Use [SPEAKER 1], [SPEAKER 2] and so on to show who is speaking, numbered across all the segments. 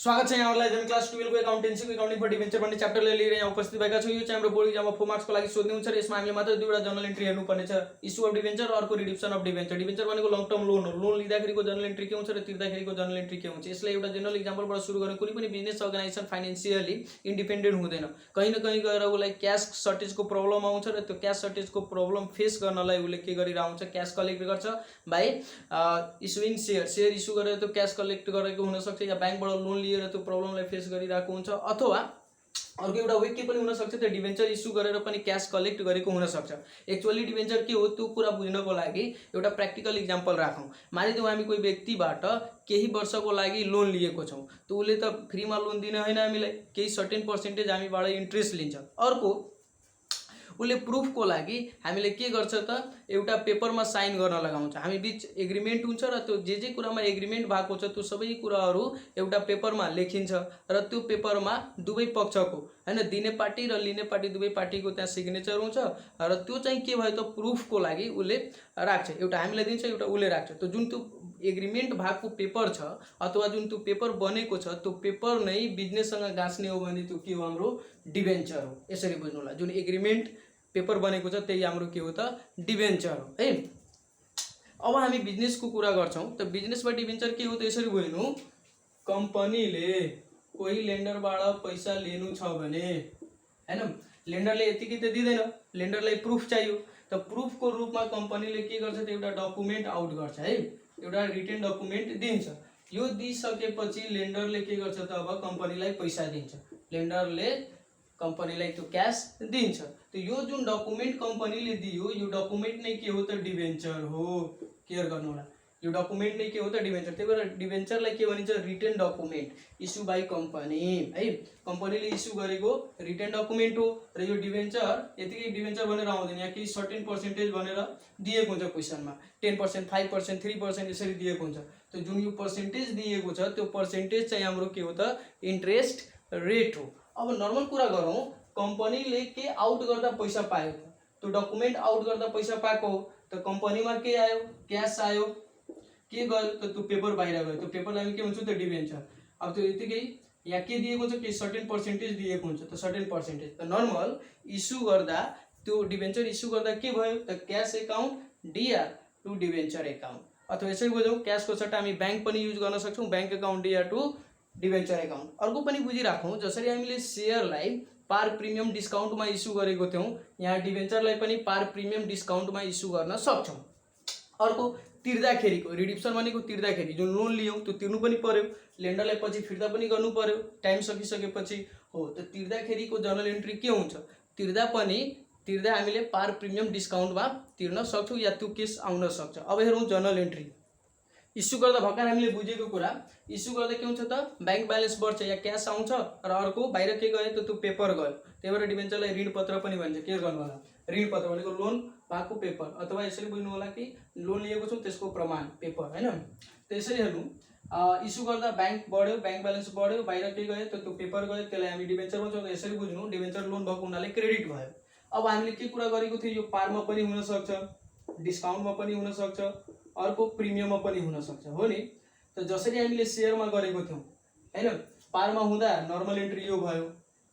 [SPEAKER 1] स्वागत छ यहाँहरुलाई जुन क्लास 12 को अकाउन्टेन्सी को अकाउन्टिङ फर डिभेन्चर भन्ने च्याप्टरले लिएर यहाँ उपस्थित भएका छौं। यो चाहिँ हाम्रो बोर्ड एक्जाममा 4 मार्क्सको लागि सोध्ने हुन्छ र यसमा हामीले मात्र दुईवटा जर्नल एन्ट्री हेर्नु पर्ने छ। इस्यु अफ डिभेन्चर र अर्को रिडम्पसन अफ डिभेन्चर। डिभेन्चर भनेको लङ टर्म लोन हो। लोन लिँदाखेरिको जर्नल एन्ट्री के हुन्छ र तिर्दाखेरिको जर्नल एन्ट्री के हुन्छ। यसलाई एउटा जनरल एक्जाम्पलबाट सुरु गरेर कुनै पनि बिजनेस अर्गनाइजेसन फाइनान्शियली इन्डिपेन्डेन्ट हुँदैन। कहीं न कहीं गएर उलाई क्याश सर्टेजको प्रब्लम आउँछ र त्यो क्याश सर्टेजको प्रब्लम फेस गर्नलाई उले के गरिरहेको हुन्छ, क्याश कलेक्ट गर्छ बाइ इस्युइङ शेयर इस्यु गरेर त्यो क्याश कलेक्ट गरेको हुन सक्छ या बैंकबाट लोन लिएर त्यो प्रब्लमलाई फेस गरिरहेको हुन्छ अथवा अर्को एउटा वे के पनि हुन सक्छ त्यो डिभेन्चर इस्यु गरेर पनि क्याश कलेक्ट गरेको हुन सक्छ। एक्चुअली डिभेन्चर के हो त्यो कुरा बुझ्नको लागि एउटा प्र्याक्टिकल एक्जाम्पल राखौं। मानिलिउँ हामी कोही व्यक्तिबाट केही वर्षको लागि लोन लिएको छौं, त उले त फ्रीमा लोन दिने हैन, हामीलाई केही सर्टेन पर्सेन्टेज हामीबाट इन्ट्रेस्ट लिन्छ। अर्को उले प्रुफ को लागि हामीले के गर्छ त एउटा पेपरमा साइन गर्न लगाउँछ। हामी बीच एग्रीमेन्ट हुन्छ र त्यो जे कुरामा एग्रीमेन्ट भएको छ त्यो सबै कुराहरू एउटा पेपरमा लेखिन्छ र त्यो पेपरमा दुवै पक्षको हैन दिने पार्टी र लिने पार्टी दुवै पार्टीको त्यहाँ सिग्नेचर हुन्छ र त्यो चाहिँ के भयो त प्रुफ को लागि उले राख्छ। एउटा हामीलाई दिन्छ, एउटा उले राख्छ। त्यो जुन त्यो एग्रीमेन्ट भएको पेपर छ अथवा जुन त्यो पेपर बनेको छ त्यो पेपर नै बिजनेससँग गाँच्ने हो भने त्यो के हो, हाम्रो डिभेन्चर हो। यसरी बुझ्नु होला, जुन एग्रीमेन्ट पेपर बनेको छ त्यही हाम्रो के हो त डिभेन्चर हो है। अब हामी बिजनेसको कुरा गर्छौं त बिजनेसमा डिभेन्चर के हो त यसरी बुझ्नु। कम्पनीले कोही लेन्डरबाट पैसा लिनु छ भने हैन, लेन्डरले यतिकै त दिदैन, लेन्डरलाई प्रुफ चाहियो। त प्रुफको रूपमा कम्पनीले के गर्छ त एउटा डकुमेन्ट आउट गर्छ है, एउटा रिटेन डकुमेन्ट दिन्छ। यो दिइसकेपछि लेन्डरले के गर्छ त अब कम्पनीलाई पैसा दिन्छ। लेन्डरले कम्पनीलाई त्यो क्याश दिन्छ। तो यो जुन डकुमेन्ट कम्पनीले दियो यो डकुमेन्ट नै के हो त डिभेन्चर हो। केयर गर्नु होला, यो डकुमेन्ट नै के हो त डिभेन्चर। त्यही भएर डिभेन्चरलाई के भनिन्छ, written document issue by company है। कम्पनीले इस्यु गरेको रिटेन डकुमेन्ट हो र यो डिभेन्चर यतिकै डिभेन्चर भनेर आउँदैन, यहाँ केही सर्टेन पर्सेन्टेज भनेर दिएको हुन्छ क्वेसनमा। 10%, 5%, 3% यसरी दिएको हुन्छ। त जुन यो पर्सेन्टेज दिएको छ त्यो पर्सेन्टेज चाहिँ हाम्रो के हो त इन्ट्रेस्ट रेट हो। अब नर्मल कुरा गरौँ, कम्पनीले के आउट गर्दा पैसा पायो, त्यो डकुमेन्ट आउट गर्दा पैसा पाएको हो। त कम्पनीमा के आयो, क्याश आयो, के गर्यो त त्यो पेपर बाहिर गयो। त्यो पेपरलाई हामी के भन्छौँ त डिभेन्चर। अब त्यो यतिकै यहाँ के दिएको छ, के सर्टेन पर्सेन्टेज दिएको हुन्छ। त सर्टेन पर्सेन्टेज त नर्मल इस्यु गर्दा त्यो डिभेन्चर इस्यु गर्दा के भयो त cash account DR to debenture account. अथवा यसरी बुझौँ, क्याशको सट्टा हामी बैंक पनि युज गर्न सक्छौँ, bank account DR to debenture account. अर्को पनि बुझिराखौँ, जसरी हामीले शेयरलाई पार प्रिमियम डिस्काउन्टमा इस्यु गरेको थियौं, यहाँ डिभेन्चरलाई पनि पार प्रिमियम डिस्काउन्टमा इस्यु गर्न सक्छौं। अर्को तिर्दाखेरिको रिडम्पसन भनेको तिर्दाखेरि जुन लोन लियौं त्यो तिर्नु पनि पर्यो, लेन्डरलाई पछि फिर्ता पनि गर्नु पर्यो टाइम सकिसकेपछि हो। त तिर्दाखेरिको जर्नल एन्ट्री के हुन्छ, तिर्दा हामीले पार प्रिमियम डिस्काउन्टमा तिर्न सक्छौं या त्यो केस आउन सक्छ। अब हेरौँ जर्नल एन्ट्री। इस्यु गर्दा भर्खर हामीले बुझेको कुरा, इस्यु गर्दा के हुन्छ त बैंक ब्यालेन्स बढ्छ या क्याश आउँछ र अर्को बाहिर के गयो त त्यो पेपर गयो। त्यही भएर डिभेन्चरलाई ऋण पत्र पनि भन्छ। के गर्नु होला, ऋण पत्र भनेको लोन भएको पेपर अथवा यसरी बुझ्नु होला कि लोन लिएको छौं त्यसको प्रमाण पेपर हैन। त यसरी हेर्नु, इस्यु गर्दा बैंक बढ्यो, बैंक ब्यालेन्स बढ्यो, बाहिर के गयो त त्यो पेपर गयो, त्यसलाई हामी डिभेन्चर भन्छौँ। यसरी बुझ्नु, डिभेन्चर लोन भएको हुनाले क्रेडिट भयो। अब हामीले के कुरा गरेको थियो, यो पारमा पनि हुन सक्छ, डिस्काउन्टमा पनि हुन सक्छ, अर्को प्रिमियममा पनि हुन सक्छ हो नि। त जसरी हामीले शेयरमा गरेको थियौं हैन, पारमा हुँदा नर्मल एन्ट्री यो भयो।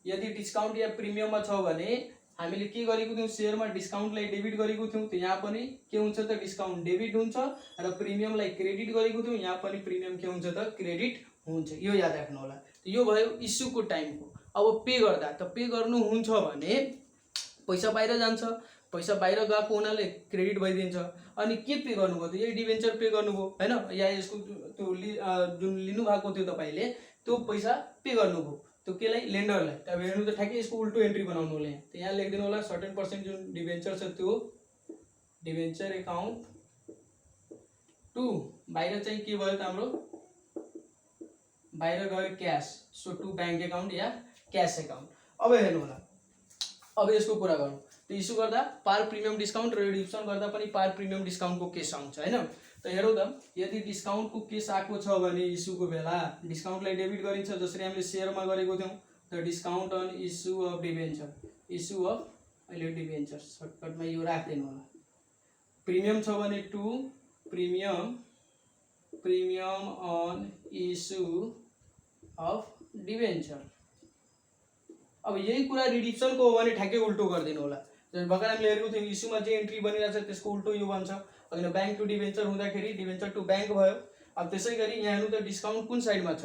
[SPEAKER 1] यदि डिस्काउन्ट या प्रिमियममा छ भने हामीले के गरेको थियौं, शेयरमा डिस्काउन्टलाई डेबिट गरेको थियौं, त यहाँ पनि के हुन्छ त डिस्काउन्ट डेबिट हुन्छ र प्रिमियमलाई क्रेडिट गरेको थियौं, यहाँ पनि प्रिमियम के हुन्छ त क्रेडिट हुन्छ। यो याद राख्नु होला। यो भयो इस्युको टाइमको। अब पे गर्दा त पे गर्नुहुन्छ भने पैसा बाहिर जान्छ, पैसा बाहिर गएको हुनाले क्रेडिट भइदिन्छ। अनि के पे गर्नुभयो त यही डिभेन्चर पे गर्नुभयो हैन, या यसको त्यो जुन लिनु भएको थियो तपाईले त्यो पैसा पे गर्नुभयो। त्यो केलाई, लेन्डरलाई। अब हेर्नु त ठ्याक्कै यसको उल्टो एन्ट्री बनाउनु होला। यहाँ त यहाँ लेखिदिनु होला सर्टेन पर्सेन्ट जुन डिभेन्चर छ त्यो डिभेन्चर एकाउन्ट टु बाहिर चाहिँ के भयो त हाम्रो बाहिर गयो cash, so to bank account या क्याश एकाउन्ट। अब हेर्नु होला, अब यसको कुरा गरौँ। त इस्यु गर्दा पार प्रिमियम डिस्काउन्ट र रिडम्पसन गर्दा पनि पार प्रिमियम डिस्काउन्टको केस आउँछ हैन। त हेरौँ त, यदि डिस्काउन्टको केस आएको छ भने इस्युको बेला डिस्काउन्टलाई डेबिट गरिन्छ, जसरी हामीले शेयरमा गरेको थियौं। त discount on issue of debenture, issue of अहिले डिभेन्चर सर्टकटमा यो राख्दिनु होला। प्रिमियम छ भने to premium on issue of debenture. अब यही कुरा रिडिप्सनको हो भने ठ्याक्कै उल्टो गरिदिनु होला। भर्खर हामीले हेरेको थियौँ इस्युमा जे एन्ट्री बनिरहेको छ त्यसको उल्टो यो भन्छ। अघि ब्याङ्क टु डिभेन्चर हुँदाखेरि डिभेन्चर टु ब्याङ्क भयो। अब त्यसै गरी यहाँ हेर्नु त डिस्काउन्ट कुन साइडमा छ,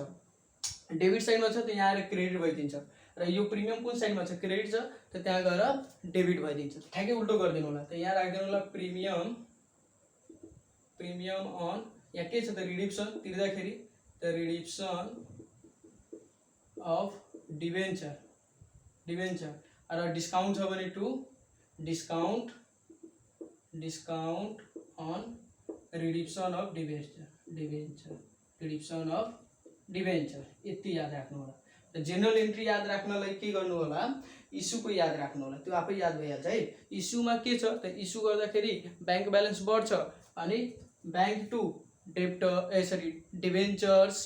[SPEAKER 1] डेबिट साइडमा छ, त यहाँ आएर क्रेडिट भइदिन्छ। र यो प्रिमियम कुन साइडमा छ, क्रेडिट छ, त त्यहाँ गएर डेबिट भइदिन्छ। ठ्याक्कै उल्टो गरिदिनु होला। त यहाँ राखिदिनु होला प्रिमियम अन, यहाँ के छ त रिडिप्सन तिर्दाखेरि, त रिडिप्सन अफ डिभेन्चर र डिस्काउन्ट छ भने to discount on redemption of debenture यति याद राख्नु होला। र जेनरल एन्ट्री याद राख्नलाई के गर्नु होला, इस्युको याद राख्नु होला, त्यो आफै याद भइहाल्छ है। इस्युमा के छ त, इस्यु गर्दाखेरि ब्याङ्क ब्यालेन्स बढ्छ अनि ब्याङ्क टु डिभेन्चर्स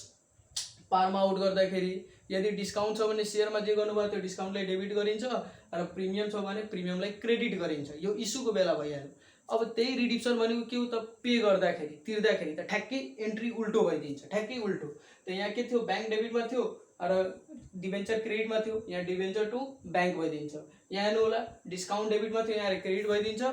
[SPEAKER 1] पारमा आउट गर्दाखेरि यदि डिस्काउन्ट छ भने सेयरमा जे गर्नुभयो त्यो डिस्काउन्टलाई डेबिट गरिन्छ र प्रिमियम छ भने प्रिमियमलाई क्रेडिट गरिन्छ। यो इस्युको बेला भइहाल्यो। अब त्यही रिडिप्सन भनेको के हो त, पे गर्दाखेरि तिर्दाखेरि त ठ्याक्कै एन्ट्री उल्टो भइदिन्छ, ठ्याक्कै उल्टो। त यहाँ के थियो, ब्याङ्क डेबिटमा थियो र डिभेन्चर क्रेडिटमा थियो, यहाँ डिभेन्चर टु ब्याङ्क भइदिन्छ। यहाँ हेर्नु होला डिस्काउन्ट डेबिटमा थियो, यहाँ क्रेडिट भइदिन्छ।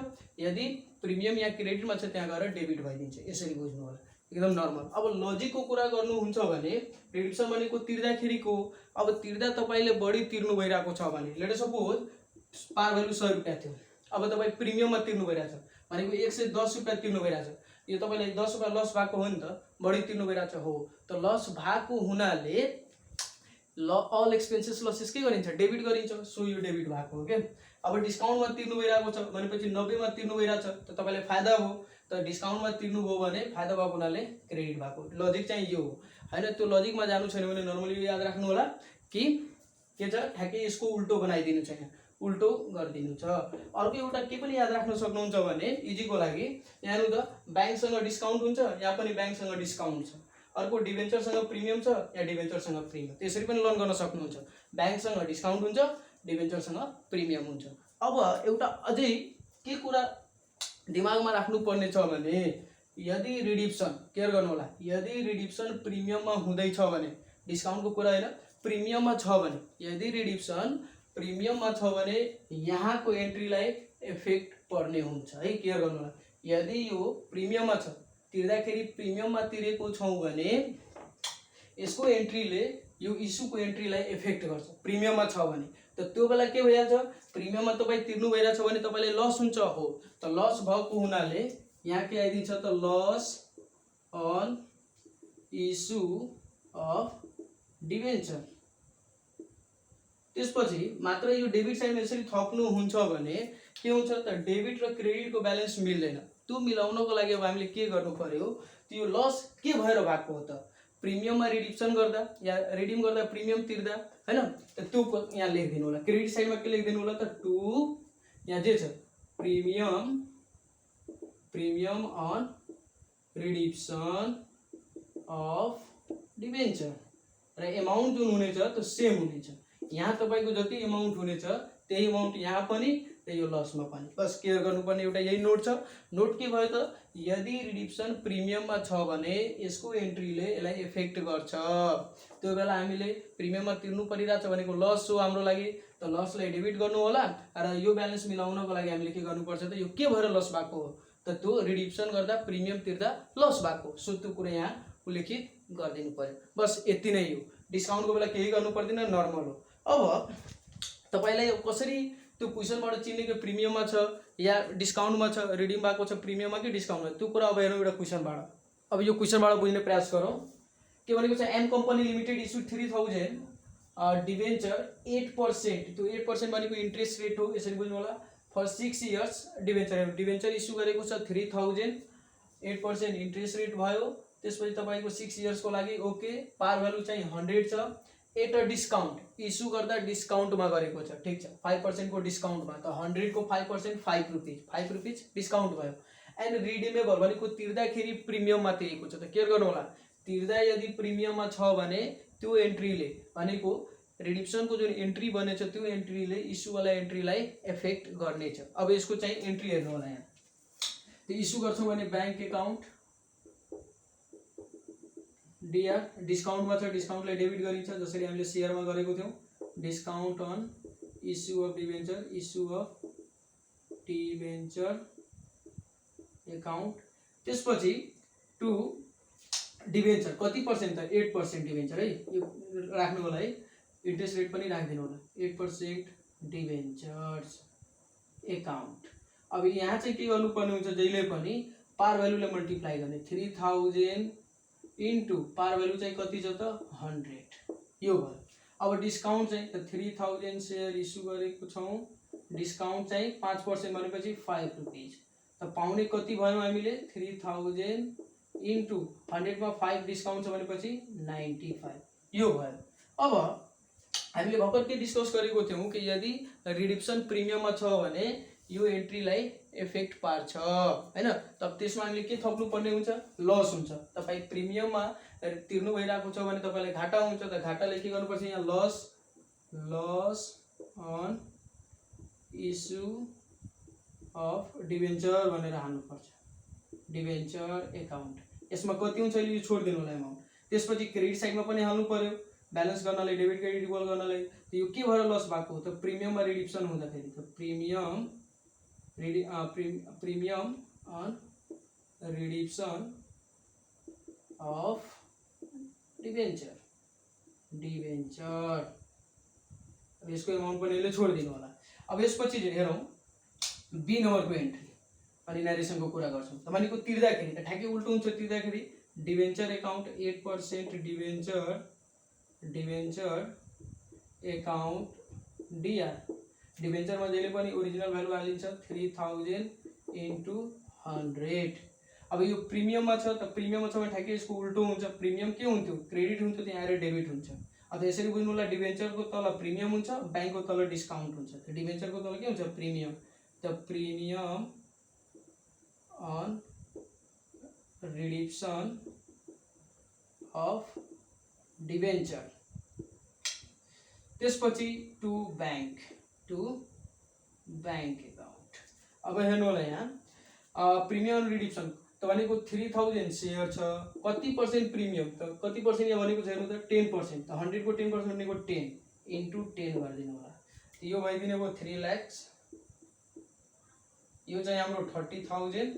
[SPEAKER 1] यदि प्रिमियम यहाँ क्रेडिटमा छ त्यहाँ गएर डेबिट भइदिन्छ। यसरी बुझ्नु होला, एकदम नर्मल। अब लजिकको कुरा गर्नुहुन्छ भने रिडिप्सन भनेको तिर्दाखेरिको। अब तिर्दा तपाईँले बढी तिर्नु भइरहेको छ भने, लेट सपोज पार भ्यालु 100 रुपियाँ थियो, अब तपाईँ प्रिमियममा तिर्नु भइरहेछ भनेको 110 रुपियाँ तिर्नु भइरहेछ। यो तपाईँलाई 10 रुपियाँ लस भएको हो नि त, बढी तिर्नु भइरहेछ हो। त लस भएको हुनाले अल एक्सपेन्सेस लसेस के गरिन्छ, डेबिट गरिन्छ। सो यो डेबिट भएको हो क्या। अब डिस्काउन्टमा तिर्नु भइरहेको छ भनेपछि 90 मा तिर्नु भइरहेछ, त तपाईँलाई फाइदा हो। त डिस्काउन्टमा तिर्नुभयो भने फाइदा भएको हुनाले क्रेडिट भएको। लजिक चाहिँ यो हो होइन। त्यो लजिकमा जानु छैन भने नर्मली यो याद राख्नु होला कि के छ, ठ्याक्कै यसको उल्टो बनाइदिनु छ, यहाँ उल्टो गरिदिनु छ। अर्को एउटा के पनि याद राख्न सक्नुहुन्छ भने इजीको लागि, यहाँ हेर्नु त ब्याङ्कसँग डिस्काउन्ट हुन्छ, यहाँ पनि ब्याङ्कसँग डिस्काउन्ट छ। अर्को डिभेन्चरसँग प्रिमियम छ, यहाँ डिभेन्चरसँग प्रिमियम। त्यसरी पनि लर्न गर्न सक्नुहुन्छ। ब्याङ्कसँग डिस्काउन्ट हुन्छ, डिभेन्चरसँग प्रिमियम हुन्छ। अब एउटा अझै के कुरा दिमागमा राख्नुपर्ने छ भने, यदि रिडिप्सन, केयर गर्नु होला, यदि रिडिप्सन प्रिमियममा हुँदैछ भने, डिस्काउन्टको कुरा होइन, प्रिमियममा छ भने, यदि रिडिप्सन प्रिमियममा छ भने यहाँको एन्ट्रीलाई इफेक्ट पर्ने हुन्छ है। केयर गर्नु होला, यदि यो प्रिमियममा छ, तिर्दाखेरि प्रिमियममा तिरेको छौँ भने यसको एन्ट्रीले यो इस्युको एन्ट्रीलाई इफेक्ट गर्छ प्रिमियममा छ भने। त त्यो बेला के भइहाल्छ, प्रिमियममा तपाईँ तिर्नु भइरहेछ भने तपाईँले लस हुन्छ हो। त लस भएको हुनाले यहाँ के आइदिन्छ त, loss on issue of debenture. त्यसपछि मात्र यो डेबिट साइडमा यसरी थप्नुहुन्छ भने के हुन्छ त, डेबिट र क्रेडिटको ब्यालेन्स मिल्दैन। त्यो मिलाउनको लागि अब हामीले के गर्नु पर्यो, त्यो लस के भएर भएको हो त, प्रिमियममा रिडिप्सन गर्दा या रिडिम गर्दा प्रिमियम तिर्दा हैन। त त्यो यहाँ लेखिदिनु होला। क्रेडिट साइडमा के लेखिदिनु होला त, टु यहाँ जे छ premium on redemption of debenture र एमाउन्ट जुन हुनेछ त्यो सेम हुनेछ। यहाँ तपाईँको जति एमाउन्ट हुनेछ त्यही एमाउन्ट यहाँ पनि र यो लसमा पनि। बस केयर गर्नुपर्ने एउटा यही नोट छ। नोट के भयो त, यदि रिडिप्सन प्रिमियममा छ भने यसको एन्ट्रीले यसलाई इफेक्ट गर्छ। त्यो बेला हामीले प्रिमियममा तिर्नु परिरहेछ भनेको लस हो हाम्रो लागि, त लसलाई डेबिट गर्नु होला र यो ब्यालेन्स मिलाउनको लागि हामीले के गर्नुपर्छ त, यो के भएर लस भएको हो त, त्यो रिडिप्सन गर्दा प्रिमियम तिर्दा लस भएको। सो त्यो कुरा यहाँ उल्लेखित गरिदिनु पर्यो। बस यति नै हो। डिस्काउन्टको बेला केही गर्नु पर्दैन, नर्मल हो। अब तपाईलाई कसरी त्यो क्वेशनबाट चिन्ने कि प्रिमियममा छ या डिस्काउन्टमा छ, रिडिम भएको छ प्रिमियममा कि डिस्काउन्टमा, त्यो कुरा अब हेरौँ एउटा क्वेशनबाट। अब यो क्वेशनबाट बुझ्ने प्रयास गरौँ। के भनेको छ, M company limited issue 3000 debenture 8%। त्यो 8% भनेको इन्ट्रेस्ट रेट हो, यसरी बुझ्नु होला। फर 6 इयर्स डिभेन्चर इस्यु गरेको छ 3000, 8% इन्ट्रेस्ट रेट भयो। त्यसपछि तपाईँको 6 इयर्सको लागि ओके। पार भ्यालु चाहिँ 100 छ। एट अ डिस्काउन्ट इस्यु गर्दा डिस्काउन्टमा गरेको छ, ठीक छ, 5% को डिस्काउन्टमा। त 100 को 5% 5 रुपिज डिस्काउन्ट भयो। एन्ड रिडिमेबल भनेको तिर्दाखेरि प्रिमियममा तिरेको छ। त केयर गर्नु होला, तिर्दा यदि प्रिमियममा छ भने त्यो एन्ट्रीले भनेको रिडिप्सनको जुन एन्ट्री बनेछ त्यो एन्ट्रीले इस्युवाला एन्ट्रीलाई इफेक्ट गर्नेछ। अब यसको चाहिँ एन्ट्री हेर्नु होला। यहाँ त्यो इस्यु गर्छौँ भने ब्याङ्क एकाउन्ट डीआर डिस्काउन्टमा छ, डिस्काउन्टलाई डेबिट गरिन्छ जसरी हामीले शेयरमा गरेको थियौँ। Discount on issue of debenture, issue of debenture account. त्यसपछि टु डिभेन्चर कति पर्सेन्ट त 8% डिभेन्चर है, यो राख्नु होला है, इन्ट्रेस्ट रेट पनि राखिदिनु होला 8% डिभेन्चर्स एकाउन्ट। अब यहाँ चाहिँ के गर्नुपर्ने हुन्छ, जहिले पनि पार भ्यालुले मल्टिप्लाई गर्ने 3000 इन्टु पार भ्यालु चाहिँ कति छ त 100, यो भयो। अब डिस्काउन्ट चाहिँ 3000 सेयर इस्यु गरेको छौँ, डिस्काउन्ट चाहिँ 5% भनेपछि 5 रुपिज, त पाउने कति भयो हामीले 3000 इन्टु 100 मा 5 डिस्काउन्ट छ भनेपछि 95, यो भयो। अब हामीले भर्खर के डिस्कस गरेको थियौँ कि यदि रिडिप्सन प्रिमियममा छ भने यो एन्ट्रीलाई इफेक्ट पार्छ हैन, तब त्यसमा हामीले के थप्नु पर्ने हुन्छ, लस हुन्छ। तपाईँ प्रिमियममा तिर्नु भइरहेको छ भने तपाईँलाई घाटा हुन्छ, त घाटाले के गर्नुपर्छ, यहाँ loss on issue of debenture भनेर हाल्नुपर्छ, डिभेन्चर एकाउन्ट। यसमा कति हुन्छ यो छोडिदिनु होला एमाउन्ट। त्यसपछि क्रेडिट साइडमा पनि हाल्नु पर्यो, ब्यालेन्स गर्नलाई, डेबिट क्रेडिट इक्वल गर्नलाई। त यो के भएर लस भएको त प्रिमियममा रिडिप्सन हुँदाखेरि, त premium on redemption of debenture, अब यसको एमाउन्ट पनि यसले छोडिदिनु होला। अब यसपछि हेरौँ बी नम्बरको एन्ट्री अनि नेरेसनको कुरा गर्छौँ। तपाईँको तिर्दाखेरि त ठ्याक्कै उल्टो हुन्छ, तिर्दाखेरि debenture account 8% debenture account DR, डिभेन्चरमा जहिले पनि ओरिजिनल भ्यालु हालिन्छ 3000 इन्टु 100। अब यो प्रिमियममा छ, त प्रिमियममा छ भने ठ्याक्कै यसको उल्टो हुन्छ, प्रिमियम के हुन्थ्यो क्रेडिट हुन्थ्यो, त्यहाँ आएर डेबिट हुन्छ। अब यसरी बुझ्नु होला, डिभेन्चरको तल प्रिमियम हुन्छ, ब्याङ्कको तल डिस्काउन्ट हुन्छ, त डिभेन्चरको तल के हुन्छ प्रिमियम, त premium on redemption of debenture. त्यसपछि टु ब्याङ्क एकाउन्ट। अब हेर्नु होला यहाँ प्रिमियम रिडिप्सन त भनेको 3000 सेयर छ, कति पर्सेन्ट प्रिमियम, त कति पर्सेन्ट यहाँ भनेको छ हेर्नु त 10%, त 100 को 10% भनेको 10 इन्टु 10 गरिदिनु होला, यो भइदिने भयो 3 लाख, यो चाहिँ हाम्रो 30,000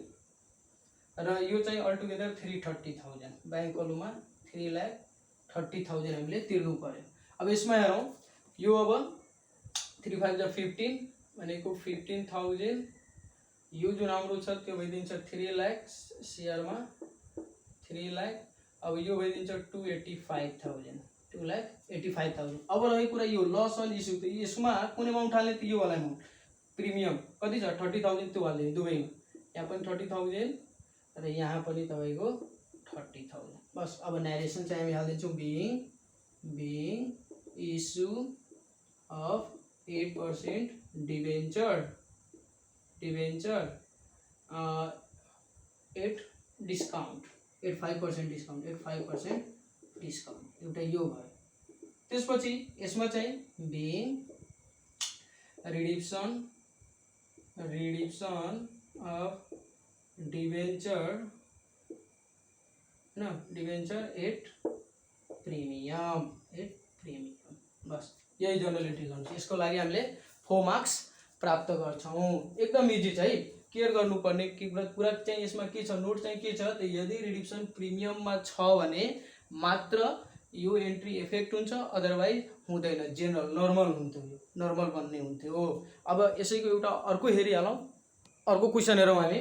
[SPEAKER 1] र यो चाहिँ अलटुगेदर 330,000, ब्याङ्क कलुमा 3,30,000 हामीले तिर्नु पर्यो। अब यसमा हेरौँ, यो अब 3 5 जा 15 भनेको 15,000, यो जुन हाम्रो छ त्यो भइदिन्छ 3 लाख सेयरमा 3 लाख, अब यो भइदिन्छ 285,000, 2,85,000। अब रहेको कुरा यो लस अन इस्यु, त यसमा कुन एमाउन्ट हाल्ने, त यो वाला एमाउन्ट प्रिमियम कति छ 30,000 त्यो हाल्दिने दुवैमा, यहाँ पनि 30,000 र यहाँ पनि तपाईँको 30,000। बस अब नेरेसन चाहिँ हामी हालिदिन्छौँ being issue of 8% debenture 8 discount 5% discount 85% discount, एउटा यो भयो। त्यसपछि यसमा चाहिँ बिइङ रिडिप्सन अफ डिभेन्चर हैन, डिभेन्चर 8 प्रिमियम, बस यही जर्नल एन्ट्री गर्नु। यसको लागि हामीले 4 मार्क्स प्राप्त गर्छौँ। एकदम इजी छ है, केयर गर्नुपर्ने कुरा चाहिँ यसमा के छ, नोट चाहिँ के छ त यदि रिडिप्सन प्रिमियममा छ भने मात्र यो एन्ट्री इफेक्ट हुन्छ, अदरवाइज हुँदैन, जेनरल नर्मल हुन्थ्यो, यो नर्मल बन्ने हुन्थ्यो। अब यसैको एउटा अर्को हेरिहालौँ, अर्को क्वेसन हेरौँ हामी।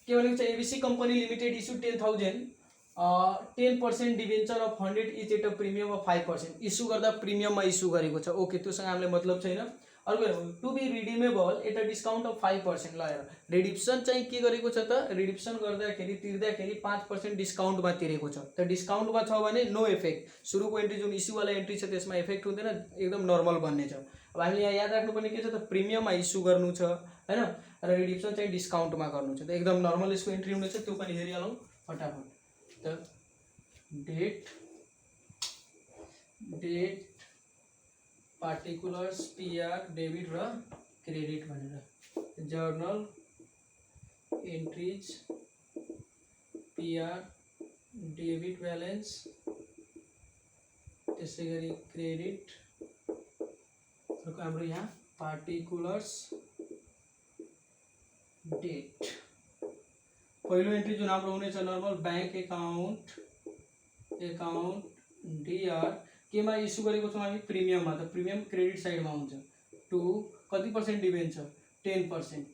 [SPEAKER 1] के भनेको छ, ABC company limited issue 10,000 10% debenture of 100 each at a premium of 5%, issue गर्दा प्रिमियममा इस्यु गरेको छ, ओके, त्योसँग हामीलाई मतलब छैन। अर्को to be redeemable at a discount of 5%, ल हेर रिडिप्सन चाहिँ के गरेको छ त, रिडिप्सन गर्दाखेरि तिर्दाखेरि 5% डिस्काउन्टमा तिरेको छ, त डिस्काउन्टमा छ भने नो इफेक्ट, सुरुको एन्ट्री जुन इस्युवाला एन्ट्री छ त्यसमा इफेक्ट हुँदैन, एकदम नर्मल बन्ने छ। अब हामीले यहाँ याद राख्नुपर्ने के छ त, प्रिमियममा इस्यु गर्नु छ हैन, र रिडिप्सन चाहिँ डिस्काउन्टमा गर्नु छ, त एकदम नर्मल यसको एन्ट्री हुनेछ, त्यो पनि हेरिहालौँ फटाफट। त डेट पार्टिकुलर्स पीआर डेबिट र क्रेडिट भनेर, journal entries PR debit balance, त्यसै गरी क्रेडिट, हाम्रो यहाँ पार्टिकुलर्स डेट। पहिलो एन्ट्री जुन हाम्रो हुनेछ नर्मल बैंक अकाउन्ट डिआर केमा इस्यु गरेको छौँ हामी प्रिमियममा, त प्रिमियम क्रेडिट साइडमा हुन्छ। टु कति percent debenture 10%,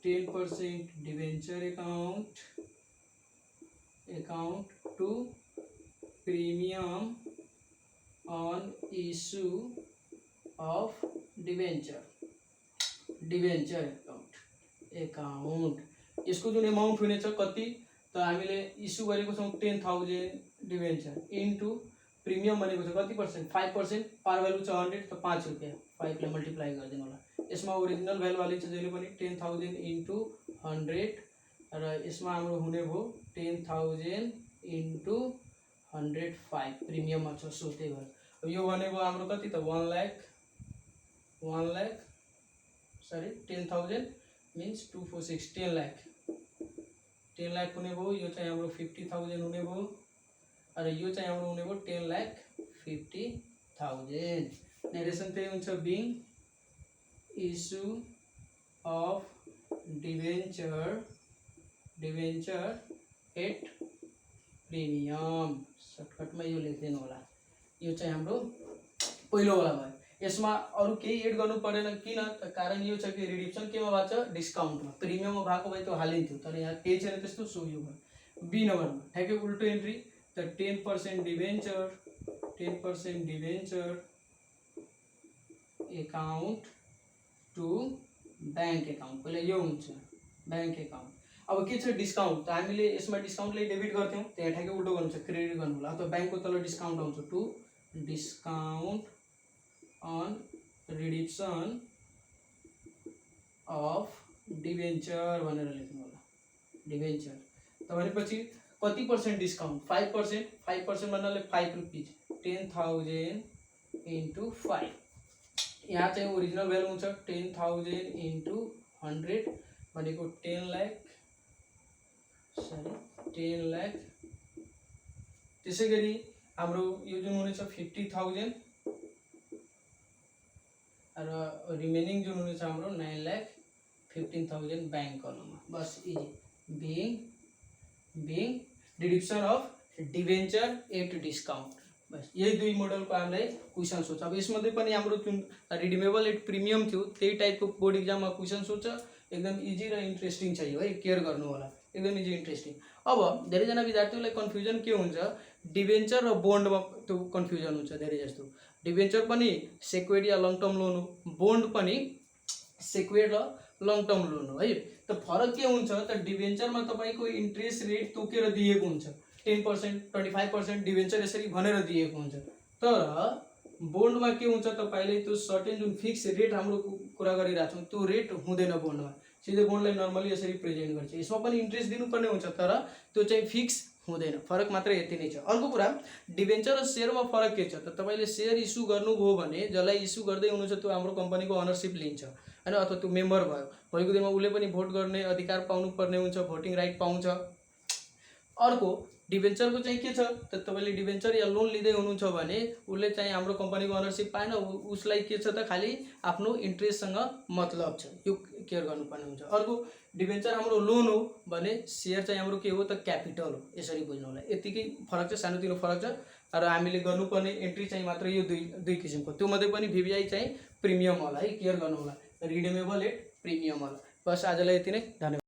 [SPEAKER 1] 10% debenture account to premium on issue of debenture account. यसको जुन एमाउन्ट हुनेछ कति, त हामीले इस्यु गरेको छौँ 10,000 डिभेन्चर इन्टु प्रिमियम भनेको छ कति पर्सेन्ट 5%, पार भ्यालु छ 100, त 5 रुपियाँ 5 ले मल्टिप्लाई गरिदिनु होला। यसमा ओरिजिनल भ्यालु हालिन्छ जहिले पनि 10,000 इन्टु 100, र यसमा हाम्रो हुने भयो 10,000 इन्टु 105 प्रिमियममा छ, सो त्यही भएर यो भनेको हाम्रो कति त 1 लाख 10,000 मिन्स 246 10 लाख हुने भयो। यो चाहिँ हाम्रो 50,000 हुने भयो, र यो चाहिँ हाम्रो हुने भयो 10,50,000। नेरेसन त्यही हुन्छ being issue of debenture at premium, सर्टकटमा यो लेखिदिनु होला। यो चाहिँ हाम्रो पहिलोवाला भयो। यसमा अरू केही एड गर्नु परेन, किन त कारण यो छ कि रिडिक्सन केमा भएको छ डिस्काउन्टमा, प्रिमियममा भएको भए त्यो हालिन्थ्यो, तर यहाँ केही छैन त्यस्तो, सो यो भयो। बी नम्बरमा ठ्याक्कै उल्टो एन्ट्री, त 10% debenture account to bank account, पहिला यो हुन्छ बैंक अकाउन्ट। अब के छ डिस्काउन्ट, त हामीले यसमा डिस्काउन्टले डेबिट गर्थ्यौँ, त्यहाँ ठ्याक्कै उल्टो गर्नु छ क्रेडिट गर्नु होला, अथवा ब्याङ्कको तल डिस्काउन्ट आउँछ to discount on redemption of debenture भनेर लेख्नु होला डिभेन्चर। त भनेपछि कति पर्सेन्ट डिस्काउन्ट 5% भन्नाले 5 रुपिज 10,000 इन्टु 5, यहाँ चाहिँ ओरिजिनल भ्यालु हुन्छ 10,000 इन्टु 100 भनेको 10 लाख। त्यसै गरी हाम्रो यो जुन हुनेछ 50,000 र रिमेनिङ जुन हुनेछ हाम्रो 9,15,000 ब्याङ्क कलममा। बस इजी being deduction of debenture at discount. बस यही दुई मोडलको हामीलाई क्वेसन सोध्छ। अब यसमध्ये पनि हाम्रो जुन रिडिमेबल एट प्रिमियम थियो त्यही टाइपको बोर्ड इक्जाममा क्वेसन सोध्छ। एकदम इजी र इन्ट्रेस्टिङ छ यो, है, केयर गर्नु होला, एकदम इजी इन्ट्रेस्टिङ। अब धेरैजना विद्यार्थीहरूलाई कन्फ्युजन के हुन्छ, डिभेन्चर र बोन्डमा त्यो कन्फ्युजन हुन्छ धेरै जस्तो। डिभेन्चर पनि सेक्युर्ड या लङ टर्म लोन हो, बोन्ड पनि सेक्युर्ड र लङ टर्म लोन हो, है। त फरक के हुन्छ त डिभेन्चरमा तपाईँको इन्ट्रेस्ट रेट तोकेर दिएको हुन्छ 10%, 25% डिभेन्चर यसरी भनेर दिएको हुन्छ। तर बोन्डमा के हुन्छ तपाईँले त्यो सर्टेन जुन फिक्स रेट हाम्रो कुरा गरिरहेको छौँ त्यो रेट हुँदैन बोन्डमा, सिधै बोन्डलाई नर्मली यसरी प्रेजेन्ट गर्छ। यसमा पनि इन्ट्रेस्ट दिनुपर्ने हुन्छ तर त्यो चाहिँ फिक्स हुँदैन, फरक मात्र यति नै छ। अर्को कुरा डिभेन्चर र सेयरमा फरक के छ त तपाईँले सेयर इस्यु गर्नुभयो भने जसलाई इस्यु गर्दै हुनुहुन्छ त्यो हाम्रो कम्पनीको अनरसिप लिन्छ, हैन, अथवा त्यो मेम्बर भयो, भोलिको दिनमा उसले पनि भोट गर्ने अधिकार पाउनुपर्ने हुन्छ, भोटिङ राइट पाउँछ। अर्को डिभेन्चरको चाहिँ के छ त तपाईँले डिभेन्चर या लोन लिँदै हुनुहुन्छ भने उसले चाहिँ हाम्रो कम्पनीको अनरसिप पाएन, उसलाई के छ त खालि आफ्नो इन्ट्रेस्टसँग मतलब छ, यो केयर गर्नुपर्ने हुन्छ। अर्को डिभेन्चर हाम्रो लोन हो भने सेयर चाहिँ हाम्रो के हो त क्यापिटल हो, यसरी बुझ्नु होला। यतिकै फरक छ, सानोतिनो फरक छ, र हामीले गर्नुपर्ने एन्ट्री चाहिँ मात्र यो दुई किसिमको, त्यो मध्ये पनि भिभिआई चाहिँ प्रिमियम होला, है, केयर गर्नु होला, रिडिमेबल एट प्रिमियम होला। बस आजलाई यति नै, धन्यवाद।